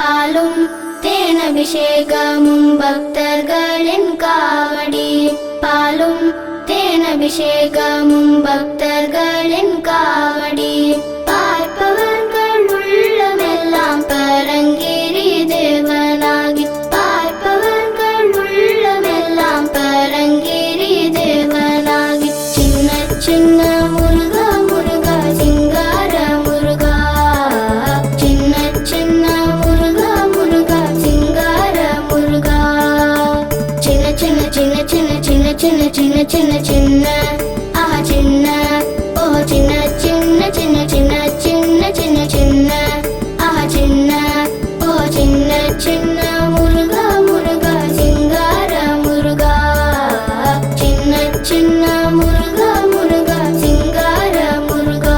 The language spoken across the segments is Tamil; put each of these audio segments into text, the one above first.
பாலும் தேனபிஷேகமும் பக்தர்களின் காவடி. பாலும் தேனபிஷேகமும் பக்தர்களின் காவடி. பார்ப்பவர்கள் உள்ளமெல்லாம் பரங்கிரி தேவனாகி. பார்ப்பவர்கள் உள்ளமெல்லாம் பரங்கிரி தேவனாகி. சின்ன சின்ன முருகா முருகா சிங்கார முருகா. சின்ன சின்ன முருகா முருகா சிங்கார முருகா. சின்ன சின்ன சின்ன சின்ன சின்ன சின்ன சின்ன சின்ன சின்ன ஆஹா சின்ன ஓ சின்ன சின்ன சின்ன சின்ன சின்ன சின்ன சின்ன ஆஹா சின்ன ஓ சின்ன சின்ன முருகா முருகா சிங்கார முருகா. சின்ன சின்ன முருகா முருகா சிங்கார முருகா.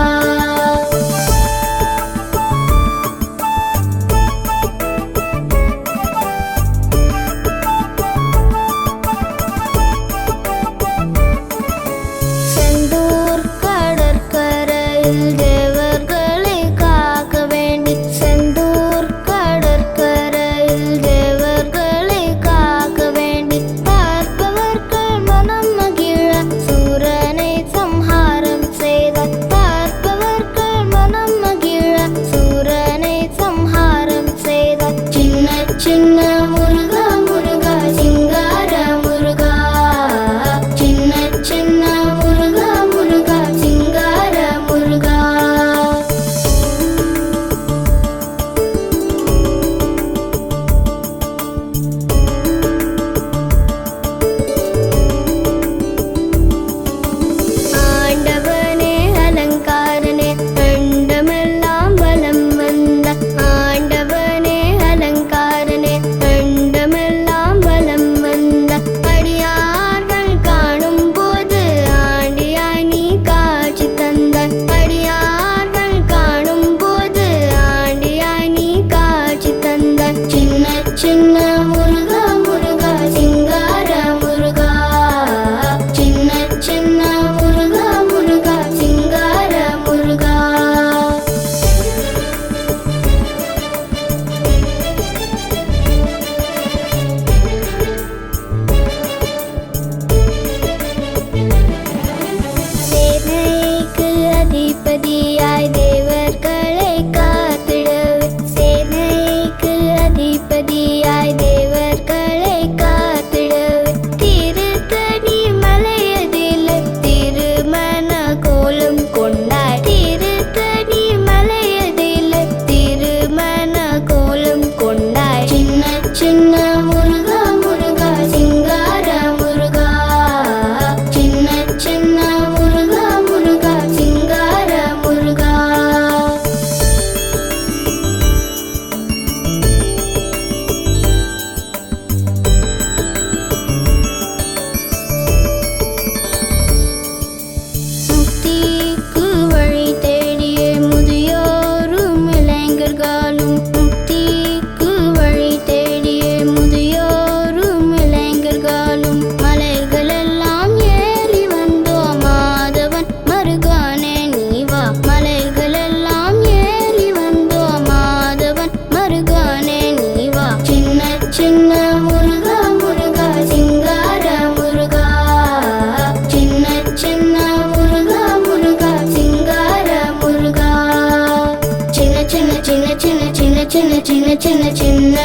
செந்தூர் கடற்கரையில் தேவர்களை காக்க வேண்டி. செந்தூர் கடற்கரையில் தேவர்களை காக்க வேண்டி. பார்ப்பவர்கள் மனம் மகிழ சூரனை சம்ஹாரம் செய்தார். பார்ப்பவர்கள் மனம் மகிழ சூரனை சம்ஹாரம் செய்தார். சின்ன சின்ன முருகா முருகா சிங்கார முருகா. சின்ன சின்ன முருகா முருகா சிங்கார முருகா. ஆண்டவனே அலங்காரனே அண்டமெல்லாம் வலம் வந்த. ஆண்டவனே அலங்காரனே அண்டமெல்லாம் வலம் வந்த. அடியார்கள் காணும் போது ஆண்டியாய் நீ காட்சி தந்தாய். அடியார்கள் காணும் போது ஆண்டியாய் நீ காட்சி தந்தாய். சின்ன சின்ன முருகா முருகா சிங்கார முருகா. சின்ன சின்ன முருகா முருகா சிங்கார முருகா. சேனைக்கு அதிபதியாய் தேவர்களை காத்திடவே. சேனைக்கு அதிபதியாய் தேவர்களை காத்திடவே. திருத்தணி மலையதில் திருமண கோலம் கொண்டாய். திருத்தணி மலையதில் திருமண கோலம் கொண்டாய். சின்ன சின்ன முருகா முருகா சிங்கார முருகா. சின்ன சின்ன முருகா முருகா சிங்கார முருகா. முக்திக்கு வழி தேடிய முதியோரும் இளைஞர்களும். முக்திக்கு வழி தேடிய முதியோரும் இளைஞர்களும். மலைகளெல்லாம் ஏறி வந்தோம் மாதவன் மருகானே நீ வா. மலைகளெல்லாம் ஏறி வந்தோம் மாதவன் மருகானே நீ வா. சின்ன சின்ன முருகா முருகா சிங்கார முருகா. சின்ன சின்ன முருகா முருகா சிங்கார முருகா. சின்ன சின்ன சின்ன சின்ன சின்ன சின்ன சின்ன சின்ன சின்ன